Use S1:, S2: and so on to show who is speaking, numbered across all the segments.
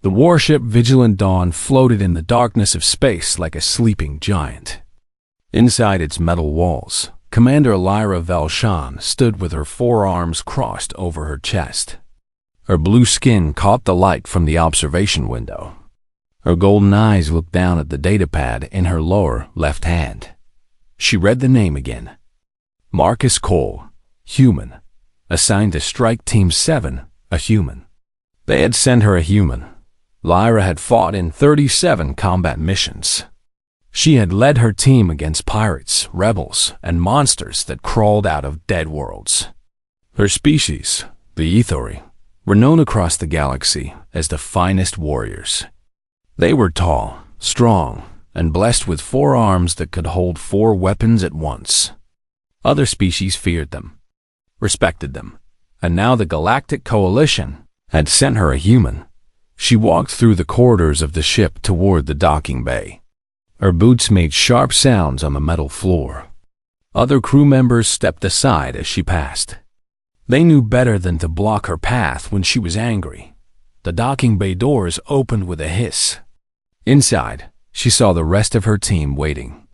S1: The warship Vigilant Dawn floated in the darkness of space like a sleeping giant. Inside its metal walls, Commander Lyra Velshan stood with her forearms crossed over her chest. Her blue skin caught the light from the observation window. Her golden eyes looked down at the datapad in her lower left hand. She read the name again. Marcus Cole, human. Assigned to Strike Team 7, a human. They had sent her a human. Lyra had fought in 37 combat missions. She had led her team against pirates, rebels, and monsters that crawled out of dead worlds. Her species, the Ethori, were known across the galaxy as the finest warriors. They were tall, strong, and blessed with 4 arms that could hold 4 weapons at once. Other species feared them, respected them, and now the Galactic Coalition had sent her a human. She walked through the corridors of the ship toward the docking bay. Her boots made sharp sounds on the metal floor. Other crew members stepped aside as she passed. They knew better than to block her path when she was angry. The docking bay doors opened with a hiss. Inside, she saw the rest of her team waiting.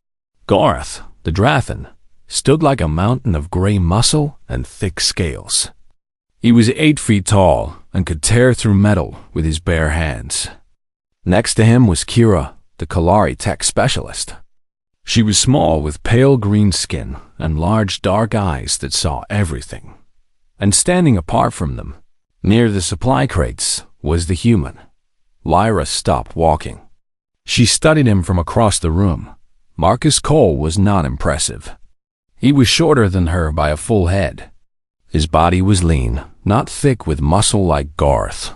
S1: Garth, the Drathan, stood like a mountain of gray muscle and thick scales. He was 8 feet tall and could tear through metal with his bare hands. Next to him was Kira, the Kalari tech specialist. She was small with pale green skin and large dark eyes that saw everything. And standing apart from them, near the supply crates, was the human. Lyra stopped walking. She studied him from across the room. Marcus Cole was not impressive. He was shorter than her by a full head. His body was lean, not thick with muscle like Garth.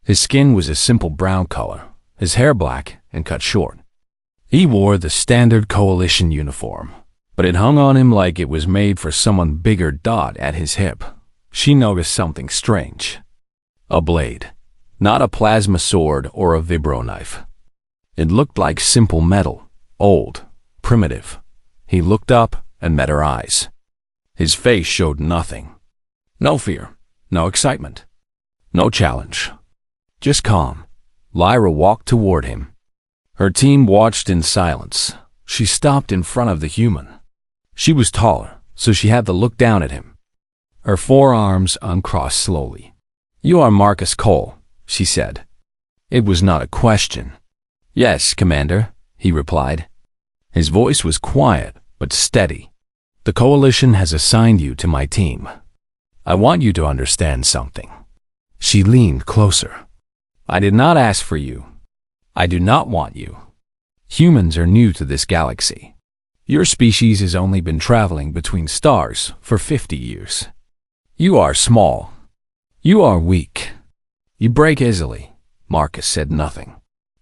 S1: His skin was a simple brown color, his hair black and cut short. He wore the standard Coalition uniform, but it hung on him like it was made for someone bigger. At his hip, she noticed something strange. A blade, not a plasma sword or a vibro knife. It looked like simple metal, old, primitive. He looked up and met her eyes. His face showed nothing. No fear, no excitement, no challenge. Just calm. Lyra walked toward him. Her team watched in silence. She stopped in front of the human. She was taller, so she had to look down at him. Her forearms uncrossed slowly. "You are Marcus Cole," she said. It was not a question. "Yes, Commander," he replied. His voice was quiet but steady. "The Coalition has assigned you to my team. I want you to understand something." She leaned closer. "I did not ask for you. I do not want you. Humans are new to this galaxy. Your species has only been traveling between stars for 50 years. You are small. You are weak. You break easily." Marcus said nothing.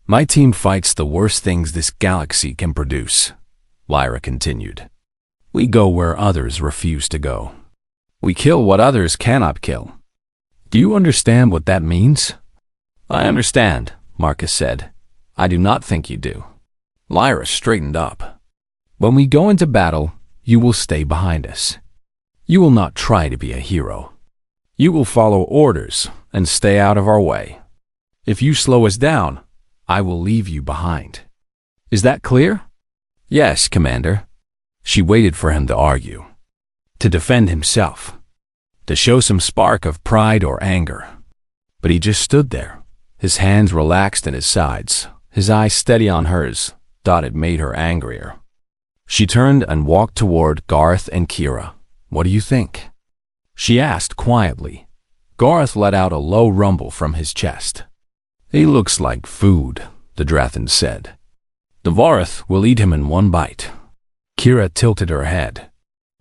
S1: "My team fights the worst things this galaxy can produce," Lyra continued. "We go where others refuse to go. We kill what others cannot kill. Do you understand what that means?" "I understand," Marcus said. "I do not think you do." Lyra straightened up. "When we go into battle, you will stay behind us. You will not try to be a hero. You will follow orders and stay out of our way. If you slow us down, I will leave you behind. Is that clear?" "Yes, Commander." She waited for him to argue, to defend himself, to show some spark of pride or anger. But he just stood there, his hands relaxed at his sides, his eyes steady on hers. It made her angrier. She turned and walked toward Garth and Kira. "What do you think?" she asked quietly. Garth let out a low rumble from his chest. "He looks like food," the Drathan said. "The Vorath will eat him in one bite." Kira tilted her head.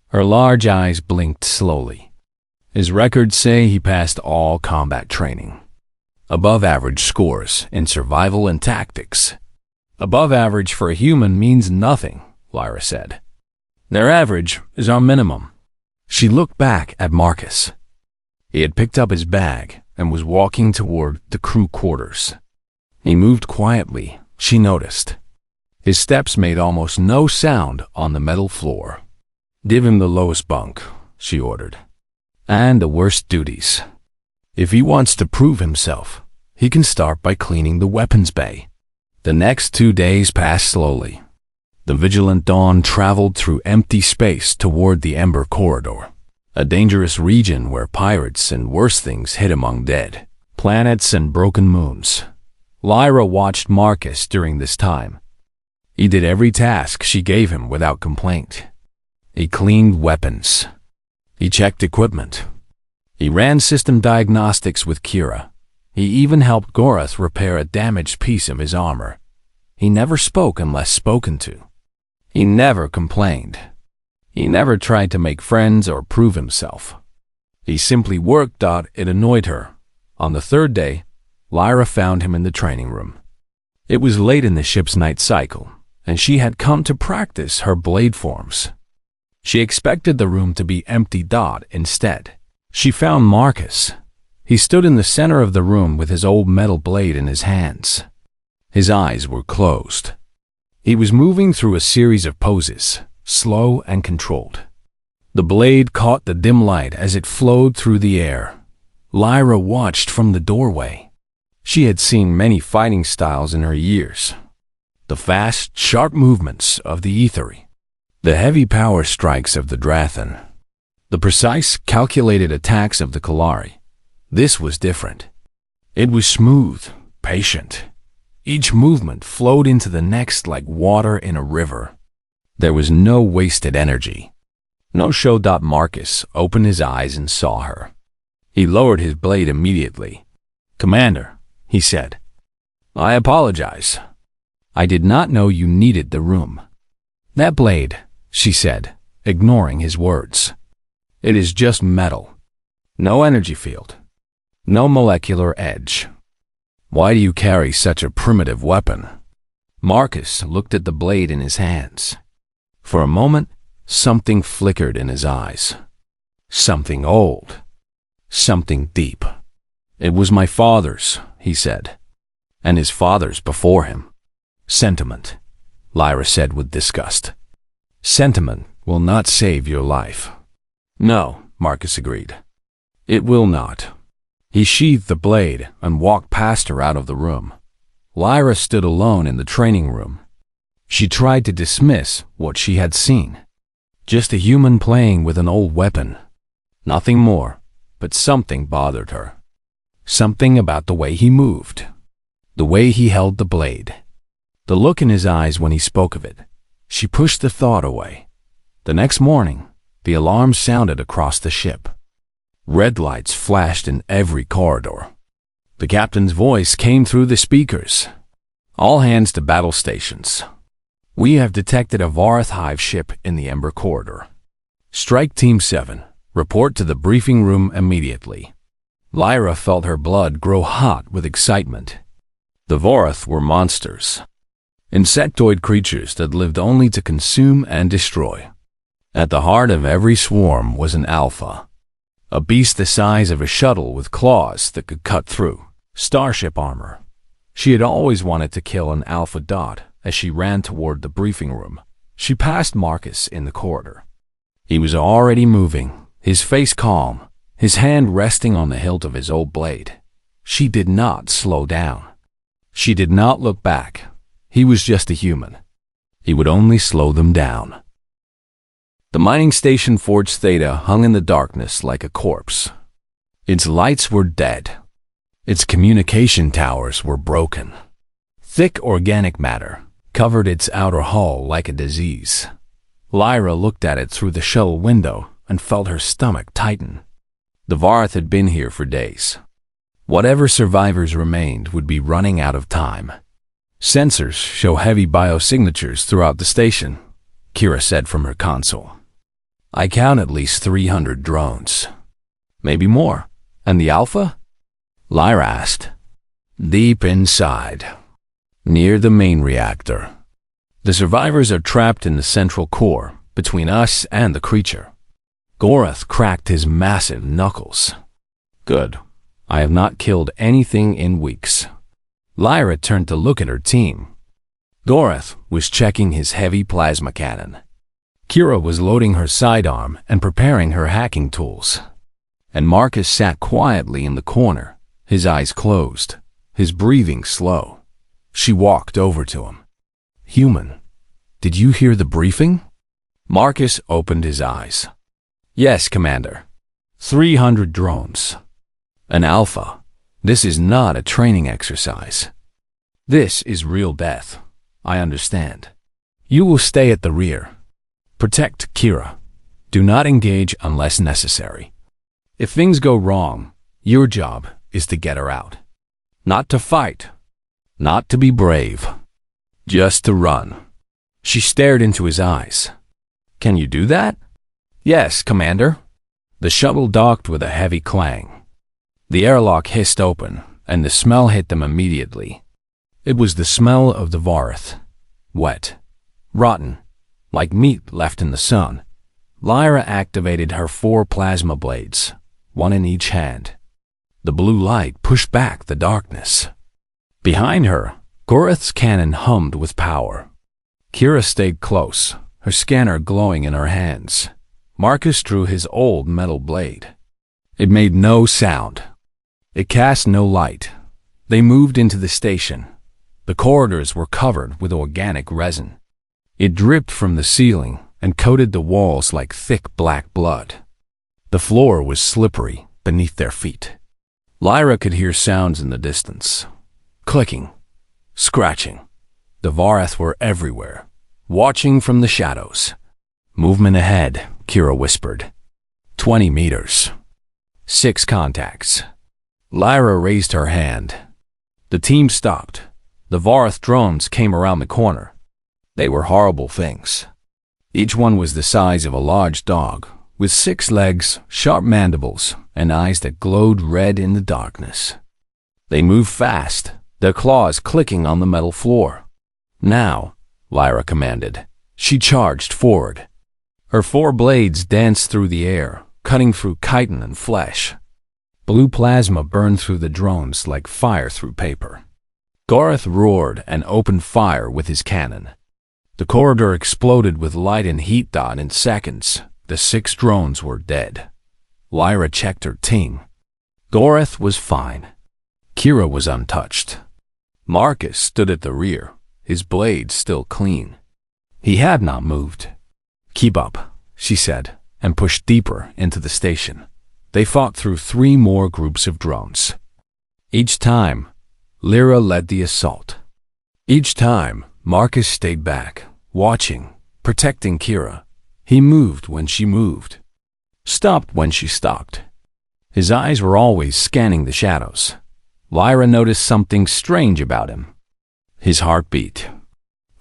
S1: Her large eyes blinked slowly. His records say he passed all combat training. Above average scores in survival and tactics. "Above average for a human means nothing," Lyra said. "Their average is our minimum." She looked back at Marcus. He had picked up his bag and was walking toward the crew quarters. He moved quietly, she noticed. His steps made almost no sound on the metal floor. "Give him the lowest bunk," she ordered. "And the worst duties. If he wants to prove himself, he can start by cleaning the weapons bay. The next 2 days passed slowly. The vigilant Dawn traveled through empty space toward the Ember Corridor, a dangerous region where pirates and worse things hid among dead planets and broken moons. Lyra watched Marcus during this time. He did every task she gave him without complaint. He cleaned weapons. He checked equipment. He ran system diagnostics with Kira. He even helped Gorath repair a damaged piece of his armor. He never spoke unless spoken to. He never complained. He never tried to make friends or prove himself. He simply worked. It annoyed her. On the 3rd day, Lyra found him in the training room. It was late in the ship's night cycle, and she had come to practice her blade forms. She expected the room to be empty. Instead, she found Marcus. He stood in the center of the room with his old metal blade in his hands. His eyes were closed. He was moving through a series of poses, slow and controlled. The blade caught the dim light as it flowed through the air. Lyra watched from the doorway. She had seen many fighting styles in her years. The fast, sharp movements of the Aethery. The heavy power strikes of the Drathan. The precise, calculated attacks of the Kalari. This was different. It was smooth, patient. Each movement flowed into the next like water in a river. There was no wasted energy. No show. Marcus opened his eyes and saw her. He lowered his blade immediately. "Commander," he said, "I apologize. I did not know you needed the room." "That blade," she said, ignoring his words. "It is just metal. No energy field. No molecular edge. Why do you carry such a primitive weapon?" Marcus looked at the blade in his hands. For a moment, something flickered in his eyes. Something old. Something deep. "It was my father's," he said, "and his father's before him." "Sentiment," Lyra said with disgust. "Sentiment will not save your life." "No," Marcus agreed. "It will not." He sheathed the blade and walked past her out of the room. Lyra stood alone in the training room. She tried to dismiss what she had seen. Just a human playing with an old weapon. Nothing more, but something bothered her. Something about the way he moved. The way he held the blade. The look in his eyes when he spoke of it. She pushed the thought away. The next morning, the alarm sounded across the ship. Red lights flashed in every corridor. The captain's voice came through the speakers. "All hands to battle stations. We have detected a Vorath Hive ship in the Ember Corridor. Strike Team 7. Report to the briefing room immediately." Lyra felt her blood grow hot with excitement. The Vorath were monsters. Insectoid creatures that lived only to consume and destroy. At the heart of every swarm was an alpha. A beast the size of a shuttle with claws that could cut through starship armor. She had always wanted to kill an alpha. As she ran toward the briefing room, she passed Marcus in the corridor. He was already moving, his face calm, his hand resting on the hilt of his old blade. She did not slow down. She did not look back. He was just a human. He would only slow them down. The mining station Forge Theta hung in the darkness like a corpse. Its lights were dead. Its communication towers were broken. Thick organic matter covered its outer hull like a disease. Lyra looked at it through the shuttle window and felt her stomach tighten. The Vorath had been here for days. Whatever survivors remained would be running out of time. "Sensors show heavy biosignatures throughout the station," Kira said from her console. "I count at least 300 drones. Maybe more. And the Alpha?" Lyra asked. "Deep inside, near the main reactor. The survivors are trapped in the central core, between us and the creature." Gorath cracked his massive knuckles. "Good. I have not killed anything in weeks." Lyra turned to look at her team. Gorath was checking his heavy plasma cannon. Kira was loading her sidearm and preparing her hacking tools. And Marcus sat quietly in the corner, his eyes closed, his breathing slow. She walked over to him. "Human, did you hear the briefing?" Marcus opened his eyes. "Yes, Commander. 300 drones. An alpha. This is not a training exercise. This is real death. I understand. You will stay at the rear. Protect Kira. Do not engage unless necessary. If things go wrong, your job is to get her out. Not to fight. Not to be brave. Just to run." She stared into his eyes. "Can you do that?" "Yes, Commander." The shuttle docked with a heavy clang. The airlock hissed open, and the smell hit them immediately. It was the smell of the Varith. Wet. Rotten. Like meat left in the sun. Lyra activated her 4 plasma blades, one in each hand. The blue light pushed back the darkness. Behind her, Gorith's cannon hummed with power. Kira stayed close, her scanner glowing in her hands. Marcus drew his old metal blade. It made no sound. It cast no light. They moved into the station. The corridors were covered with organic resin. It dripped from the ceiling and coated the walls like thick black blood. The floor was slippery beneath their feet. Lyra could hear sounds in the distance. Clicking. Scratching. The Varith were everywhere, watching from the shadows. "Movement ahead," Kira whispered. 20 meters. 6 contacts. Lyra raised her hand. The team stopped. The Varith drones came around the corner. They were horrible things. Each one was the size of a large dog, with 6 legs, sharp mandibles, and eyes that glowed red in the darkness. They moved fast, their claws clicking on the metal floor. "Now," Lyra commanded. She charged forward. Her 4 blades danced through the air, cutting through chitin and flesh. Blue plasma burned through the drones like fire through paper. Gorith roared and opened fire with his cannon. The corridor exploded with light and heat dot in seconds. The 6 drones were dead. Lyra checked her team. Gorith was fine. Kira was untouched. Marcus stood at the rear, his blade still clean. He had not moved. "Keep up," she said, and pushed deeper into the station. They fought through 3 more groups of drones. Each time, Lyra led the assault. Each time, Marcus stayed back, watching, protecting Kira. He moved when she moved, stopped when she stopped. His eyes were always scanning the shadows. Lyra noticed something strange about him. His heartbeat.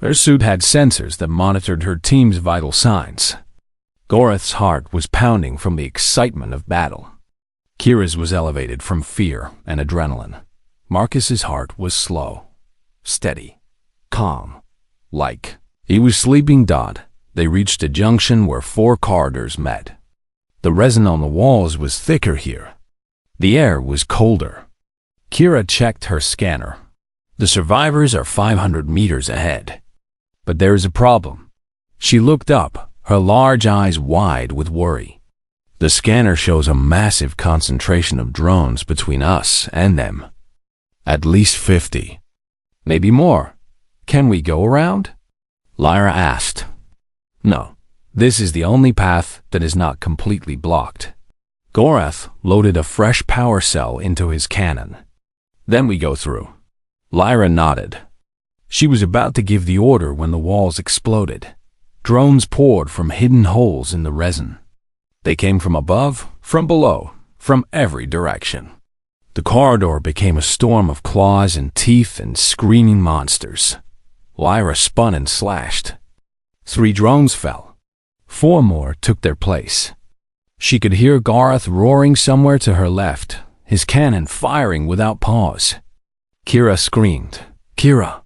S1: Her suit had sensors that monitored her team's vital signs. Gorith's heart was pounding from the excitement of battle. Kira's was elevated from fear and adrenaline. Marcus's heart was slow, steady, calm, like he was sleeping. They reached a junction where 4 corridors met. The resin on the walls was thicker here. The air was colder. Kira checked her scanner. The survivors are 500 meters ahead. But there is a problem. She looked up, her large eyes wide with worry. "The scanner shows a massive concentration of drones between us and them. At least 50. Maybe more. Can we go around?" Lyra asked. "No. This is the only path that is not completely blocked." Gorith loaded a fresh power cell into his cannon. "Then we go through." Lyra nodded. She was about to give the order when the walls exploded. Drones poured from hidden holes in the resin. They came from above, from below, from every direction. The corridor became a storm of claws and teeth and screaming monsters. Lyra spun and slashed. 3 drones fell. 4 more took their place. She could hear Garth roaring somewhere to her left, his cannon firing without pause. Kira screamed, "Kira!"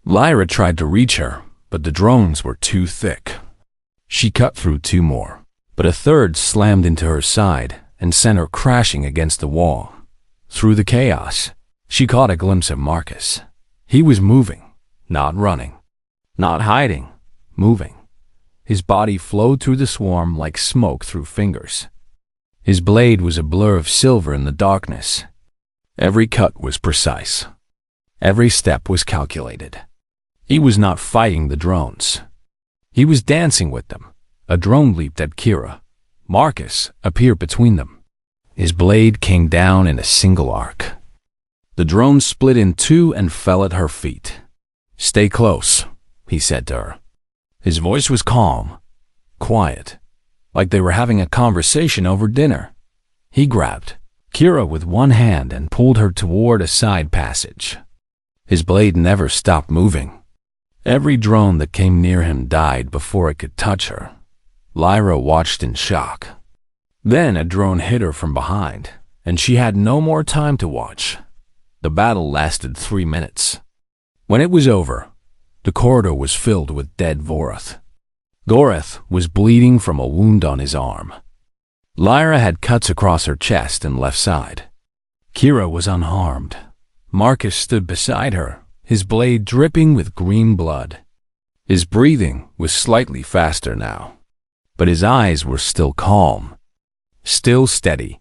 S1: Lyra tried to reach her, but the drones were too thick. She cut through 2 more, but a third slammed into her side and sent her crashing against the wall. Through the chaos, she caught a glimpse of Marcus. He was moving, not running, not hiding, moving. His body flowed through the swarm like smoke through fingers. His blade was a blur of silver in the darkness. Every cut was precise, Every step was calculated. He was not fighting the drones. He was dancing with them. A drone leaped at Kira. Marcus appeared between them. His blade came down in a single arc. The drone split in two and fell at her feet. "Stay close," he said to her. His voice was calm, quiet, like they were having a conversation over dinner. He grabbed Kira with one hand and pulled her toward a side passage. His blade never stopped moving. Every drone that came near him died before it could touch her. Lyra watched in shock. Then a drone hit her from behind, and she had no more time to watch. The battle lasted 3 minutes. When it was over, the corridor was filled with dead Vorath. Gorath was bleeding from a wound on his arm. Lyra had cuts across her chest and left side. Kira was unharmed. Marcus stood beside her, his blade dripping with green blood. His breathing was slightly faster now, but his eyes were still calm, still steady.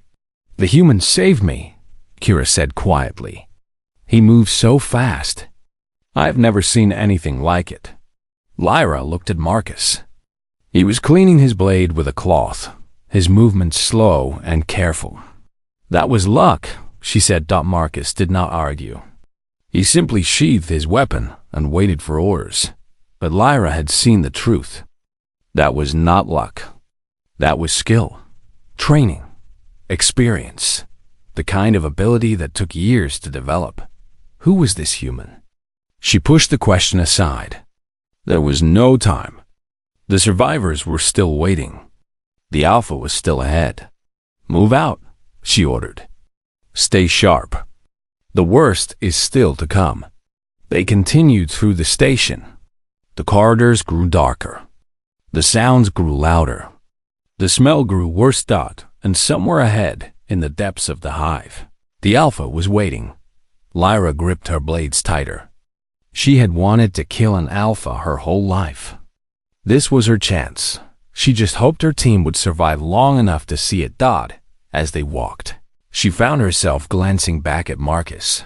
S1: "The human saved me," Kira said quietly. "He moved so fast. I've never seen anything like it." Lyra looked at Marcus. He was cleaning his blade with a cloth, his movements slow and careful. "That was luck," she said. Marcus did not argue. He simply sheathed his weapon and waited for orders. But Lyra had seen the truth. That was not luck. That was skill, training, experience, the kind of ability that took years to develop. Who was this human? She pushed the question aside. There was no time. The survivors were still waiting. The Alpha was still ahead. "Move out," she ordered. "Stay sharp. The worst is still to come." They continued through the station. The corridors grew darker. The sounds grew louder. The smell grew worse. And somewhere ahead, in the depths of the hive, the Alpha was waiting. Lyra gripped her blades tighter. She had wanted to kill an Alpha her whole life. This was her chance. She just hoped her team would survive long enough to see it. As they walked, she found herself glancing back at Marcus.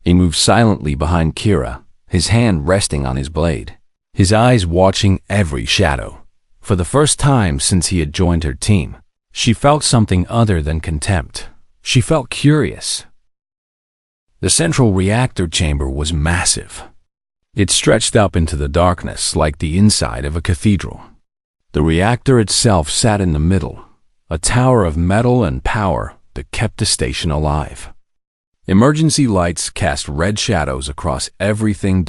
S1: He moved silently behind Kira, his hand resting on his blade, his eyes watching every shadow. For the first time since he had joined her team, she felt something other than contempt. She felt curious. The central reactor chamber was massive. It stretched up into the darkness like the inside of a cathedral. The reactor itself sat in the middle, a tower of metal and power that kept the station alive. Emergency lights cast red shadows across everything.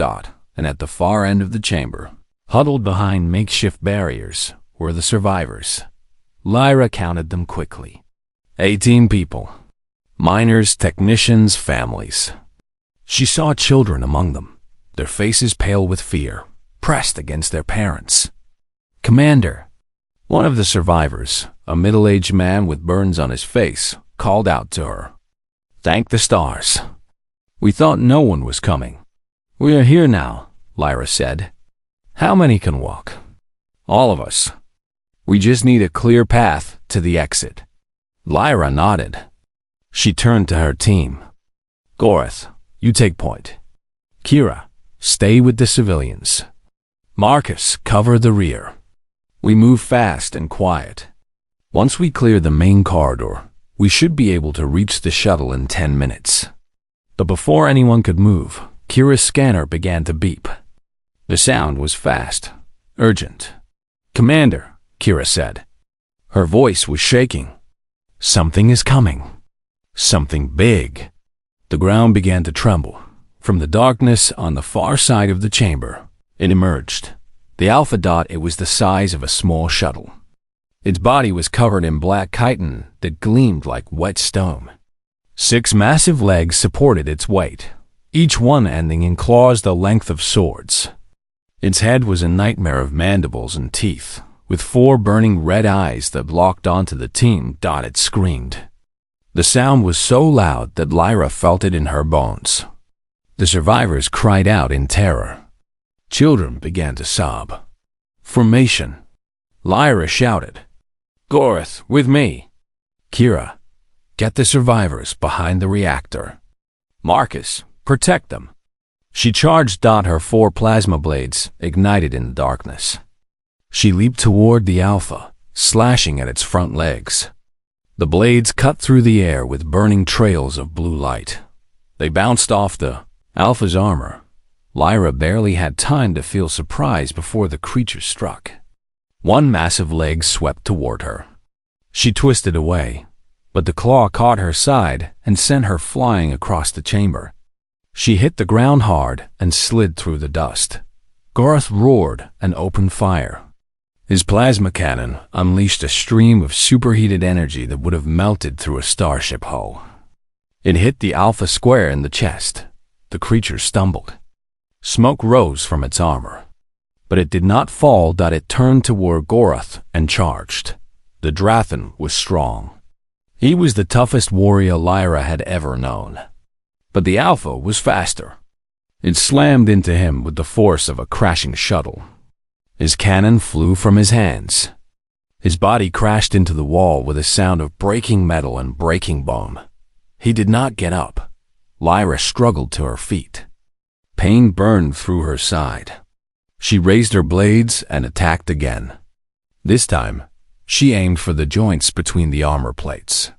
S1: And at the far end of the chamber, huddled behind makeshift barriers, were the survivors. Lyra counted them quickly. 18 people. Miners, technicians, families. She saw children among them, their faces pale with fear, pressed against their parents. "Commander," one of the survivors, a middle-aged man with burns on his face, called out to her. "Thank the stars. We thought no one was coming." "We are here now," Lyra said. "How many can walk?" "All of us. We just need a clear path to the exit." Lyra nodded. She turned to her team. "Gorath, you take point. Kira, stay with the civilians. Marcus, cover the rear. We move fast and quiet. Once we clear the main corridor, we should be able to reach the shuttle in 10 minutes. But before anyone could move, Kira's scanner began to beep. The sound was fast, urgent. "Commander," Kira said. Her voice was shaking. "Something is coming. Something big." The ground began to tremble. From the darkness on the far side of the chamber, it emerged. The Alpha. It was the size of a small shuttle. Its body was covered in black chitin that gleamed like wet stone. 6 massive legs supported its weight, each one ending in claws the length of swords. Its head was a nightmare of mandibles and teeth, with 4 burning red eyes that locked onto the team. It screamed. The sound was so loud that Lyra felt it in her bones. The survivors cried out in terror. Children began to sob. "Formation!" Lyra shouted. "Gorath, with me!" "Kira, get the survivors behind the reactor. Marcus, protect them." She charged. Her 4 plasma blades ignited in the darkness. She leaped toward the Alpha, slashing at its front legs. The blades cut through the air with burning trails of blue light. They bounced off the Alpha's armor. Lyra barely had time to feel surprise before the creature struck. One massive leg swept toward her. She twisted away, but the claw caught her side and sent her flying across the chamber. She hit the ground hard and slid through the dust. Goroth roared and opened fire. His plasma cannon unleashed a stream of superheated energy that would have melted through a starship hull. It hit the Alpha square in the chest. The creature stumbled. Smoke rose from its armor. But it did not fall. It turned toward Goroth and charged. The Drathan was strong. He was the toughest warrior Lyra had ever known. But the Alpha was faster. It slammed into him with the force of a crashing shuttle. His cannon flew from his hands. His body crashed into the wall with a sound of breaking metal and breaking bone. He did not get up. Lyra struggled to her feet. Pain burned through her side. She raised her blades and attacked again. This time, she aimed for the joints between the armor plates.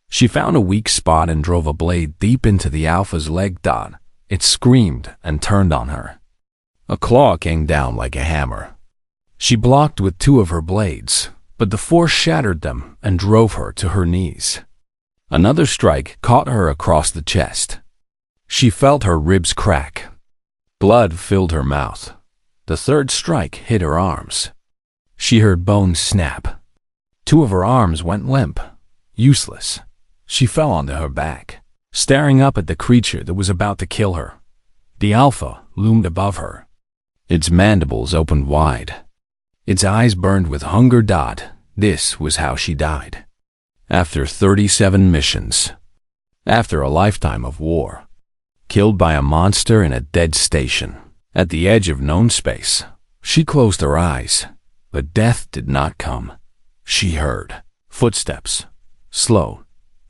S1: She found a weak spot and drove a blade deep into the Alpha's leg. It screamed and turned on her. A claw came down like a hammer. She blocked with 2 of her blades, but the force shattered them and drove her to her knees. Another strike caught her across the chest. She felt her ribs crack. Blood filled her mouth. The 3rd strike hit her arms. She heard bones snap. 2 of her arms went limp, useless. She fell onto her back, staring up at the creature that was about to kill her. The Alpha loomed above her. Its mandibles opened wide. Its eyes burned with hunger. This was how she died. After 37 missions. After a lifetime of war. Killed by a monster in a dead station. At the edge of known space. She closed her eyes, but death did not come. She heard footsteps, slow,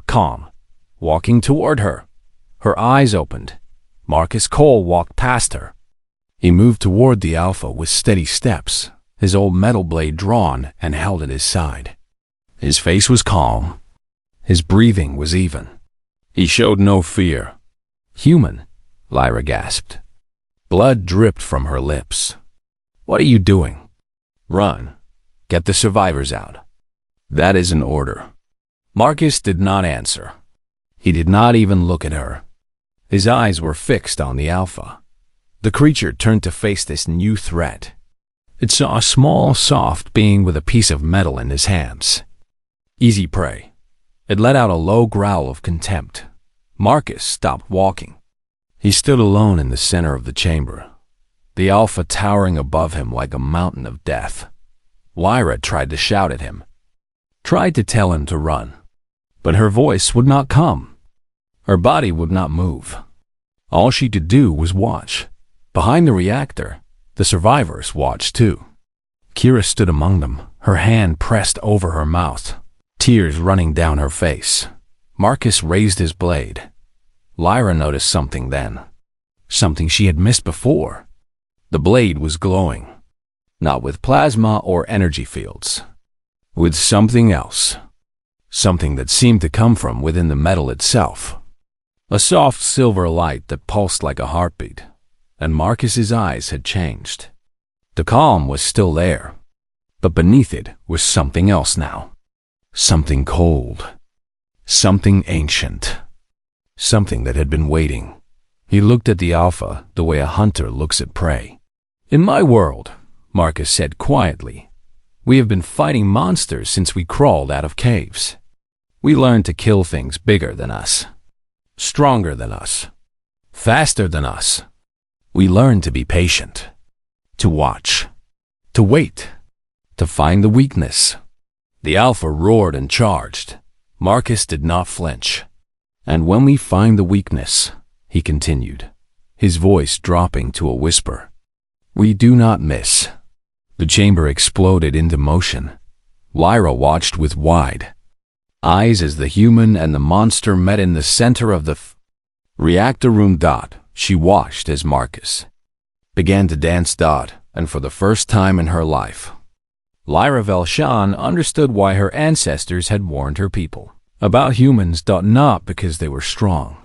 S1: calm, walking toward her. Her eyes opened. Marcus Cole walked past her. He moved toward the Alpha with steady steps, his old metal blade drawn and held at his side. His face was calm. His breathing was even. He showed no fear. Human, Lyra gasped. Blood dripped from her lips. What are you doing? Run. Get the survivors out. That is an order. Marcus did not answer. He did not even look at her. His eyes were fixed on the Alpha. The creature turned to face this new threat. It saw a small, soft being with a piece of metal in his hands. Easy prey. It let out a low growl of contempt. Marcus stopped walking. He stood alone in the center of the chamber, the Alpha towering above him like a mountain of death. Lyra tried to shout at him, tried to tell him to run, but her voice would not come. Her body would not move. All she could do was watch. Behind the reactor, the survivors watched too. Kira stood among them, her hand pressed over her mouth, tears running down her face. Marcus raised his blade. Lyra noticed something then, something she had missed before. The blade was glowing, not with plasma or energy fields, with something else, something that seemed to come from within the metal itself. A soft silver light that pulsed like a heartbeat, and Marcus's eyes had changed. The calm was still there, but beneath it was something else now. Something cold, something ancient, something that had been waiting. He looked at the Alpha the way a hunter looks at prey. In my world, Marcus said quietly, we have been fighting monsters since we crawled out of caves. We learned to kill things bigger than us, stronger than us, faster than us. We learned to be patient, to watch, to wait, to find the weakness. The Alpha roared and charged. Marcus did not flinch. And when we find the weakness, he continued, his voice dropping to a whisper, we do not miss. The chamber exploded into motion. Lyra watched with wide eyes as the human and the monster met in the center of the reactor room. She watched as Marcus began to dance. And for the first time in her life, Lyra Velshan understood why her ancestors had warned her people about humans. Not because they were strong,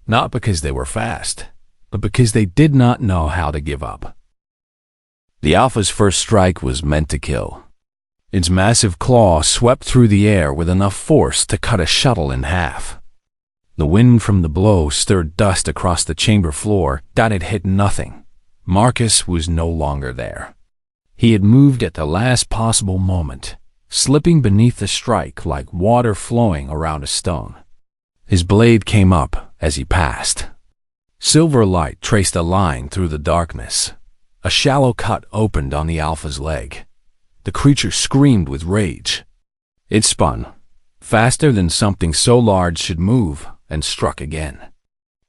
S1: not because they were fast, but because they did not know how to give up. The Alpha's first strike was meant to kill. Its massive claw swept through the air with enough force to cut a shuttle in half. The wind from the blow stirred dust across the chamber floor. It hit nothing. Marcus was no longer there. He had moved at the last possible moment, slipping beneath the strike like water flowing around a stone. His blade came up as he passed. Silver light traced a line through the darkness. A shallow cut opened on the Alpha's leg. The creature screamed with rage. It spun, faster than something so large should move, and struck again.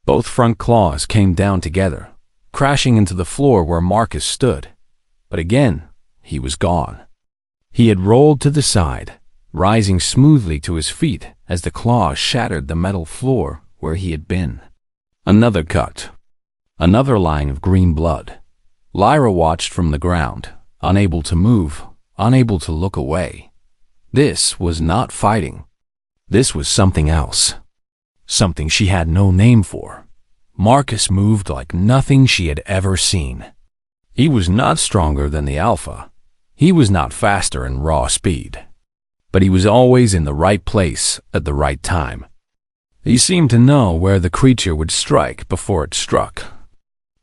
S1: Both front claws came down together, crashing into the floor where Marcus stood. But again, he was gone. He had rolled to the side, rising smoothly to his feet as the claws shattered the metal floor where he had been. Another cut. Another line of green blood. Lyra watched from the ground, unable to move, unable to look away. This was not fighting. This was something else. Something she had no name for. Marcus moved like nothing she had ever seen. He was not stronger than the Alpha. He was not faster in raw speed. But he was always in the right place at the right time. He seemed to know where the creature would strike before it struck.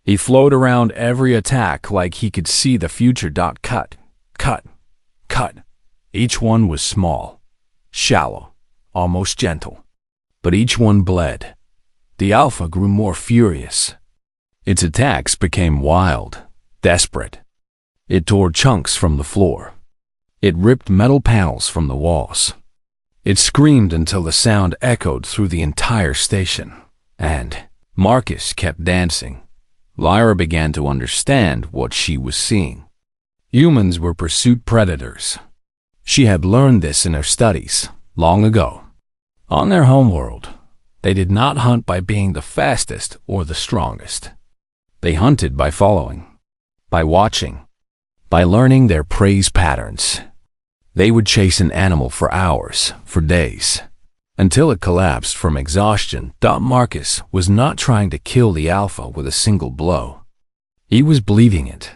S1: He flowed around every attack like he could see the future. Cut, cut, cut. Each one was small, shallow, almost gentle. But each one bled. The Alpha grew more furious. Its attacks became wild, desperate. It tore chunks from the floor. It ripped metal panels from the walls. It screamed until the sound echoed through the entire station. And Marcus kept dancing. Lyra began to understand what she was seeing. Humans were pursuit predators. She had learned this in her studies long ago. On their homeworld, they did not hunt by being the fastest or the strongest. They hunted by following, by watching, by learning their prey's patterns. They would chase an animal for hours, for days, until it collapsed from exhaustion. Marcus was not trying to kill the Alpha with a single blow. He was bleeding it,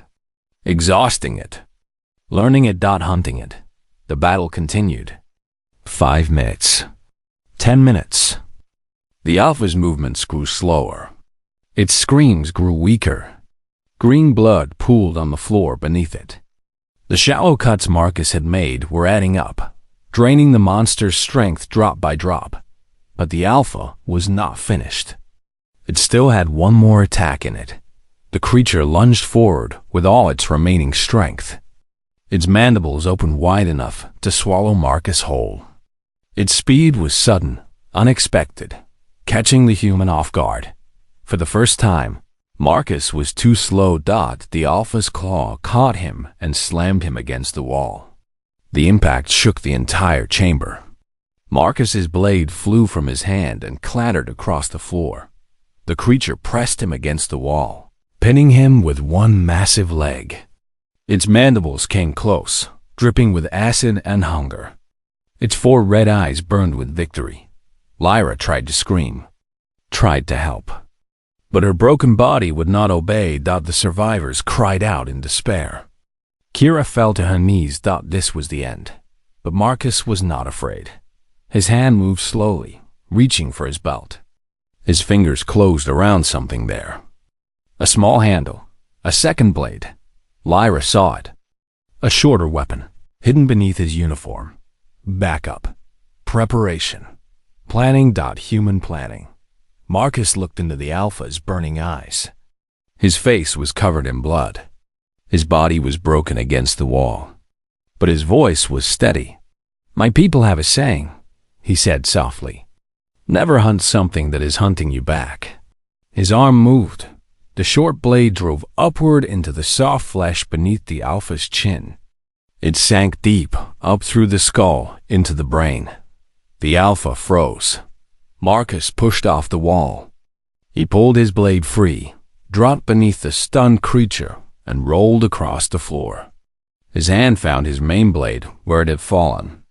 S1: exhausting it, learning it. Hunting it. The battle continued. 5 minutes. 10 minutes. The Alpha's movements grew slower. Its screams grew weaker. Green blood pooled on the floor beneath it. The shallow cuts Marcus had made were adding up, draining the monster's strength drop by drop. But the Alpha was not finished. It still had one more attack in it. The creature lunged forward with all its remaining strength. Its mandibles opened wide enough to swallow Marcus whole. Its speed was sudden, unexpected, catching the human off guard. For the first time, Marcus was too slow. The Alpha's claw caught him and slammed him against the wall. The impact shook the entire chamber. Marcus's blade flew from his hand and clattered across the floor. The creature pressed him against the wall, pinning him with one massive leg. Its mandibles came close, dripping with acid and hunger. Its 4 red eyes burned with victory. Lyra tried to scream, tried to help. But her broken body would not obey. The survivors cried out in despair. Kira fell to her knees. This was the end. But Marcus was not afraid. His hand moved slowly, reaching for his belt. His fingers closed around something there. A small handle, a second blade. Lyra saw it. A shorter weapon, hidden beneath his uniform. Backup. Preparation. Planning. Human planning. Marcus looked into the Alpha's burning eyes. His face was covered in blood. His body was broken against the wall. But his voice was steady. "My people have a saying," he said softly. "Never hunt something that is hunting you back." His arm moved. The short blade drove upward into the soft flesh beneath the Alpha's chin. It sank deep, up through the skull, into the brain. The Alpha froze. Marcus pushed off the wall. He pulled his blade free, dropped beneath the stunned creature, and rolled across the floor. His hand found his main blade where it had fallen.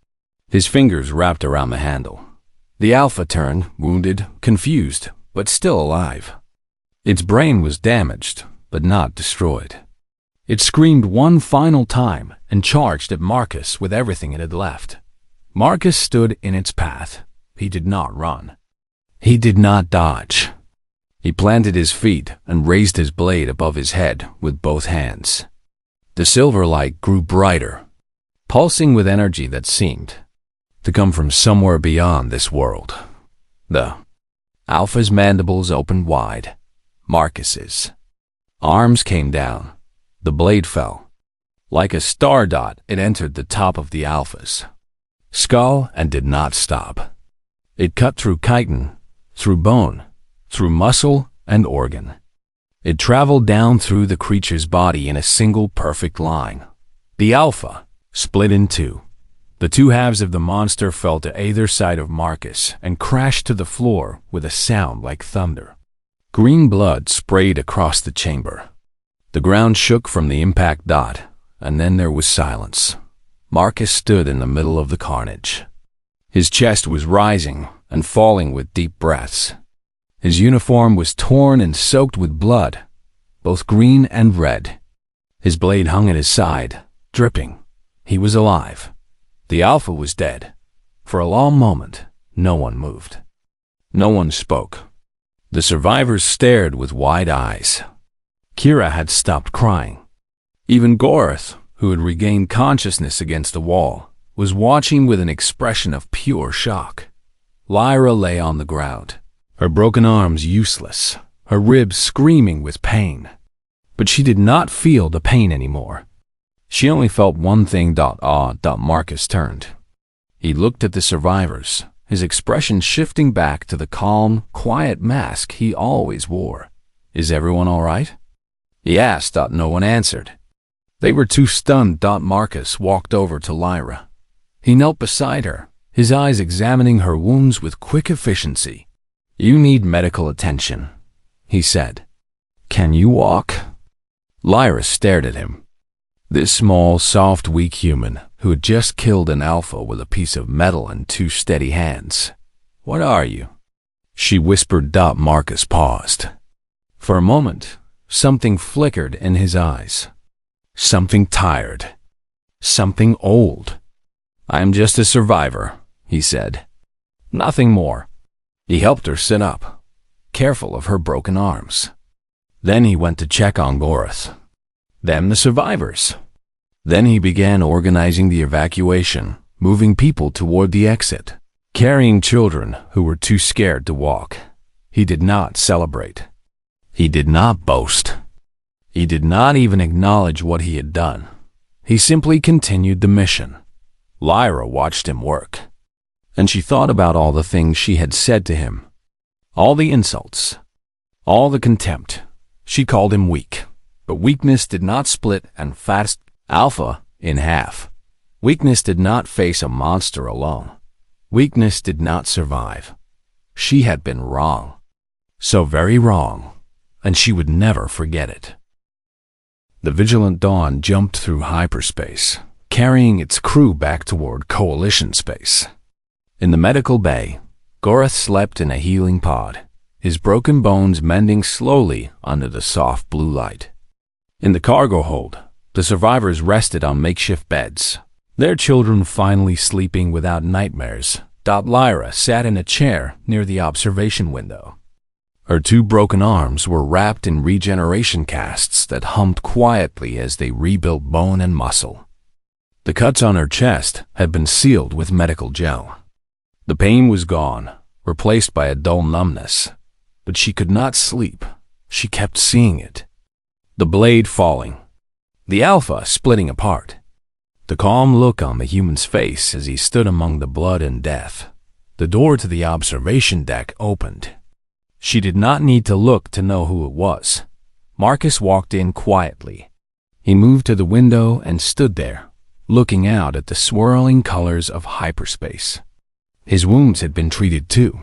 S1: His fingers wrapped around the handle. The Alpha turned, wounded, confused, but still alive. Its brain was damaged, but not destroyed. It screamed one final time and charged at Marcus with everything it had left. Marcus stood in its path. He did not run. He did not dodge. He planted his feet and raised his blade above his head with both hands. The silver light grew brighter, pulsing with energy that seemed to come from somewhere beyond this world. The Alpha's mandibles opened wide. Marcus's arms came down. The blade fell. Like a star dot, it entered the top of the Alpha's skull and did not stop. It cut through chitin, through bone, through muscle and organ. It traveled down through the creature's body in a single perfect line. The Alpha split in two. The two halves of the monster fell to either side of Marcus and crashed to the floor with a sound like thunder. Green blood sprayed across the chamber. The ground shook from the impact dot, and then there was silence. Marcus stood in the middle of the carnage. His chest was rising and falling with deep breaths. His uniform was torn and soaked with blood, both green and red. His blade hung at his side, dripping. He was alive. The Alpha was dead. For a long moment, no one moved. No one spoke. The survivors stared with wide eyes. Kira had stopped crying. Even Gorath, who had regained consciousness against the wall, was watching with an expression of pure shock. Lyra lay on the ground, her broken arms useless, her ribs screaming with pain. But she did not feel the pain anymore. She only felt one thing. Marcus turned. He looked at the survivors, his expression shifting back to the calm, quiet mask he always wore. "Is everyone all right?" he asked. No one answered. They were too stunned. Marcus walked over to Lyra. He knelt beside her, his eyes examining her wounds with quick efficiency. "You need medical attention," he said. "Can you walk?" Lyra stared at him. This small, soft, weak human who had just killed an Alpha with a piece of metal and two steady hands. "What are you?" she whispered. Marcus paused. For a moment, something flickered in his eyes. Something tired. Something old. "I'm just a survivor," he said. "Nothing more." He helped her sit up, careful of her broken arms. Then he went to check on Gorath. Then the survivors. Then he began organizing the evacuation, moving people toward the exit, carrying children who were too scared to walk. He did not celebrate. He did not boast. He did not even acknowledge what he had done. He simply continued the mission. Lyra watched him work, and she thought about all the things she had said to him, all the insults, all the contempt. She called him weak, but weakness did not split and fast Alpha in half. Weakness did not face a monster alone. Weakness did not survive. She had been wrong, so very wrong, and she would never forget it. The Vigilant Dawn jumped through hyperspace, carrying its crew back toward Coalition space. In the medical bay, Gorath slept in a healing pod, his broken bones mending slowly under the soft blue light. In the cargo hold, the survivors rested on makeshift beds, their children finally sleeping without nightmares. Lyra sat in a chair near the observation window. Her two broken arms were wrapped in regeneration casts that hummed quietly as they rebuilt bone and muscle. The cuts on her chest had been sealed with medical gel. The pain was gone, replaced by a dull numbness. But she could not sleep. She kept seeing it. The blade falling. The Alpha splitting apart. The calm look on the human's face as he stood among the blood and death. The door to the observation deck opened. She did not need to look to know who it was. Marcus walked in quietly. He moved to the window and stood there, looking out at the swirling colors of hyperspace. His wounds had been treated too.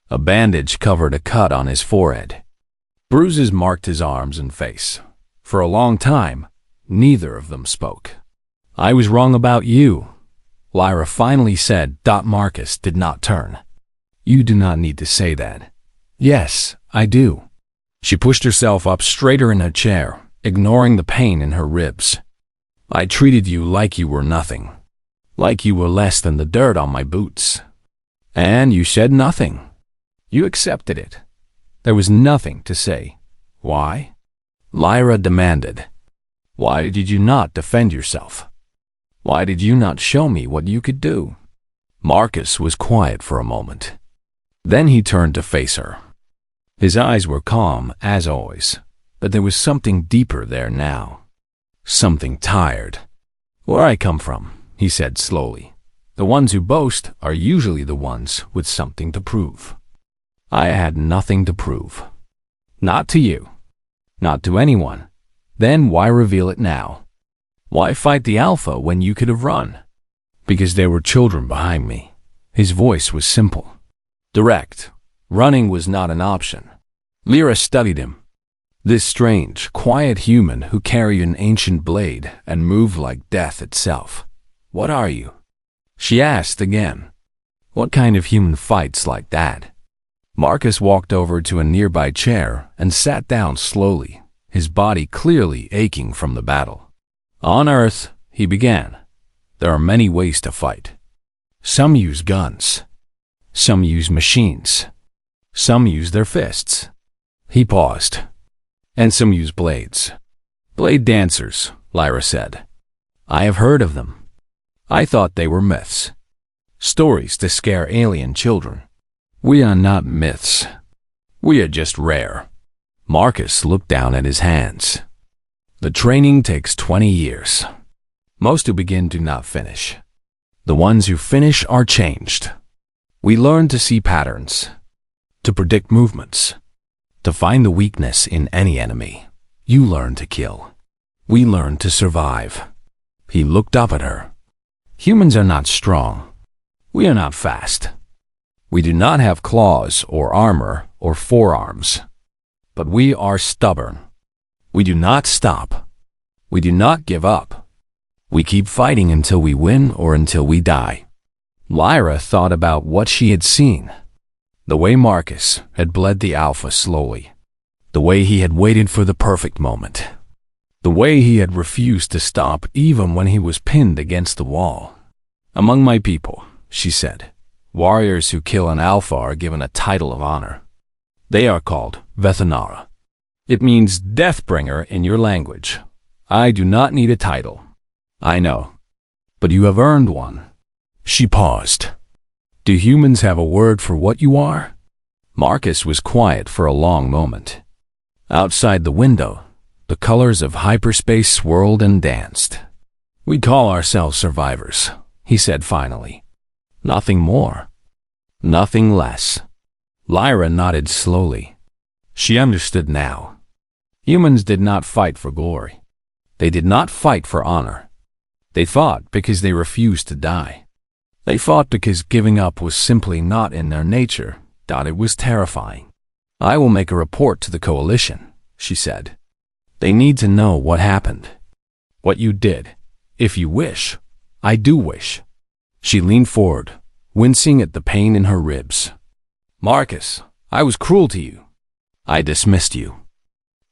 S1: A bandage covered a cut on his forehead. Bruises marked his arms and face. For a long time, neither of them spoke. "I was wrong about you," Lyra finally said. Marcus did not turn. "You do not need to say that." "Yes, I do." She pushed herself up straighter in her chair, ignoring the pain in her ribs. "I treated you like you were nothing. Like you were less than the dirt on my boots. And you said nothing. You accepted it. There was nothing to say. Why?" Lyra demanded. "Why did you not defend yourself? Why did you not show me what you could do?" Marcus was quiet for a moment. Then he turned to face her. His eyes were calm, as always, but there was something deeper there now. Something tired. "Where I come from," he said slowly, "the ones who boast are usually the ones with something to prove. I had nothing to prove. Not to you. Not to anyone. Then why reveal it now? Why fight the Alpha when you could have run?" "Because there were children behind me." His voice was simple, direct. Running was not an option. Lyra studied him. This strange, quiet human who carried an ancient blade and moved like death itself. "What are you?" she asked again. "What kind of human fights like that?" Marcus walked over to a nearby chair and sat down slowly, his body clearly aching from the battle. "On Earth," he began, "there are many ways to fight. Some use guns. Some use machines. Some use their fists." He paused. "And some use blades." "Blade dancers," Lyra said. "I have heard of them. I thought they were myths. Stories to scare alien children. We are not myths. We are just rare." Marcus looked down at his hands. "The training takes 20 years. Most who begin do not finish. The ones who finish are changed. We learn to see patterns, to predict movements, to find the weakness in any enemy. You learn to kill. We learn to survive." He looked up at her. "Humans are not strong. We are not fast. We do not have claws or armor or forearms. But we are stubborn. We do not stop. We do not give up. We keep fighting until we win or until we die." Lyra thought about what she had seen. The way Marcus had bled the Alpha slowly. The way he had waited for the perfect moment. The way he had refused to stop even when he was pinned against the wall. "Among my people," she said, "warriors who kill an Alpha are given a title of honor. They are called Vethanara. It means Deathbringer in your language. I do not need a title. I know. But you have earned one." She paused. "Do humans have a word for what you are?" Marcus was quiet for a long moment. Outside the window, the colors of hyperspace swirled and danced. "We call ourselves survivors," he said finally. "Nothing more. Nothing less." Lyra nodded slowly. She understood now. Humans did not fight for glory. They did not fight for honor. They fought because they refused to die. They fought because giving up was simply not in their nature. It was terrifying. "I will make a report to the Coalition," she said. "They need to know what happened. What you did. If you wish. I do wish." She leaned forward, wincing at the pain in her ribs. "Marcus, I was cruel to you. I dismissed you.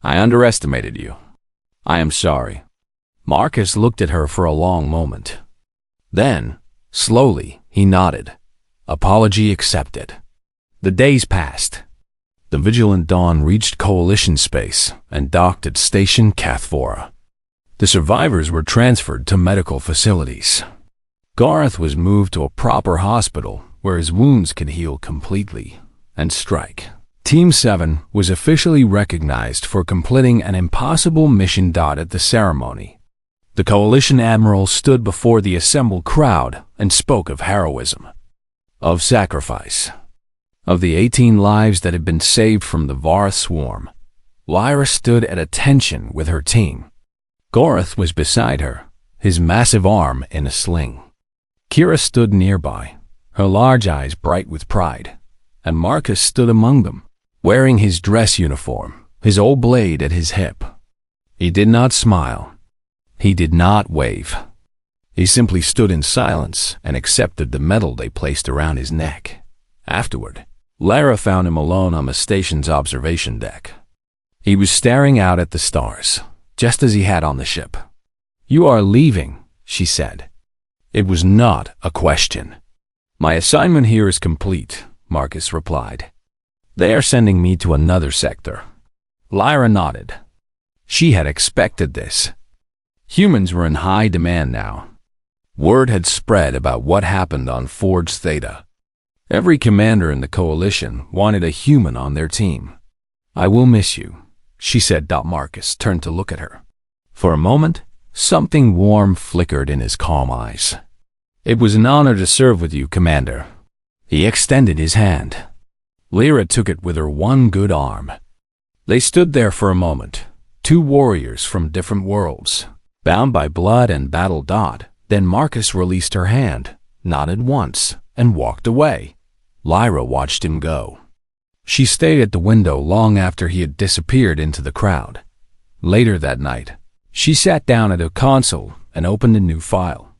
S1: I underestimated you. I am sorry." Marcus looked at her for a long moment. Then, slowly, he nodded. Apology accepted. The days passed. The Vigilant Dawn reached Coalition space and docked at Station Cathvora. The survivors were transferred to medical facilities. Garth was moved to a proper hospital where his wounds could heal completely and strike. Team 7 was officially recognized for completing an impossible mission. At the ceremony, the Coalition Admiral stood before the assembled crowd and spoke of heroism, of sacrifice, of the 18 lives that had been saved from the Varth swarm. Lyra stood at attention with her team. Garth was beside her, his massive arm in a sling. Kira stood nearby, her large eyes bright with pride. and Marcus stood among them, wearing his dress uniform, his old blade at his hip. He did not smile. He did not wave. He simply stood in silence and accepted the medal they placed around his neck. Afterward, Lara found him alone on the station's observation deck. He was staring out at the stars, just as he had on the ship. "You are leaving," she said. It was not a question. "My assignment here is complete," Marcus replied. "They are sending me to another sector." Lyra nodded. She had expected this. Humans were in high demand now. Word had spread about what happened on Forge Theta. Every commander in the coalition wanted a human on their team. "I will miss you," she said. Marcus turned to look at her. For a moment, something warm flickered in his calm eyes. "It was an honor to serve with you, Commander." He extended his hand. Lyra took it with her one good arm. They stood there for a moment, two warriors from different worlds, bound by blood and battle. Then Marcus released her hand, nodded once, and walked away. Lyra watched him go. She stayed at the window long after he had disappeared into the crowd. Later that night, she sat down at a console and opened a new file.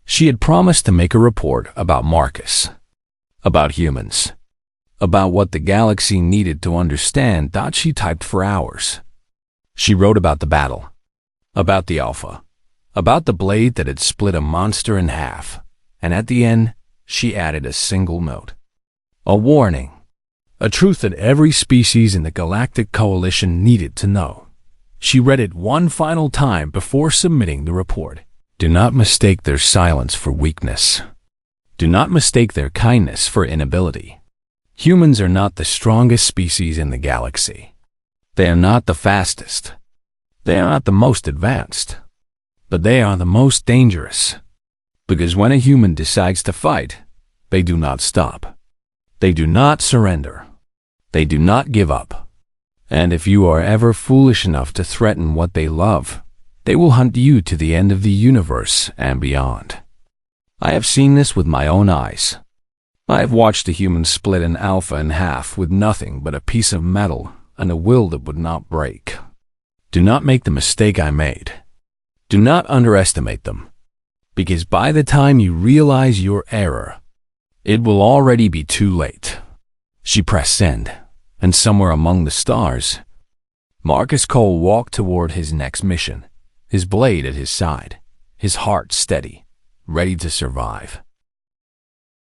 S1: She had promised to make a report about Marcus, about humans, about what the galaxy needed to understand. She typed for hours. She wrote about the battle, about the Alpha, about the blade that had split a monster in half, and at the end, she added a single note. A warning, a truth that every species in the Galactic Coalition needed to know. She read it one final time before submitting the report. Do not mistake their silence for weakness. Do not mistake their kindness for inability. Humans are not the strongest species in the galaxy. They are not the fastest. They are not the most advanced. But they are the most dangerous. Because when a human decides to fight, they do not stop. They do not surrender. They do not give up. And if you are ever foolish enough to threaten what they love, they will hunt you to the end of the universe and beyond. I have seen this with my own eyes. I have watched a human split an alpha in half with nothing but a piece of metal and a will that would not break. Do not make the mistake I made. Do not underestimate them, because by the time you realize your error, it will already be too late. She pressed send, and somewhere among the stars, Marcus Cole walked toward his next mission, his blade at his side, his heart steady, ready to survive.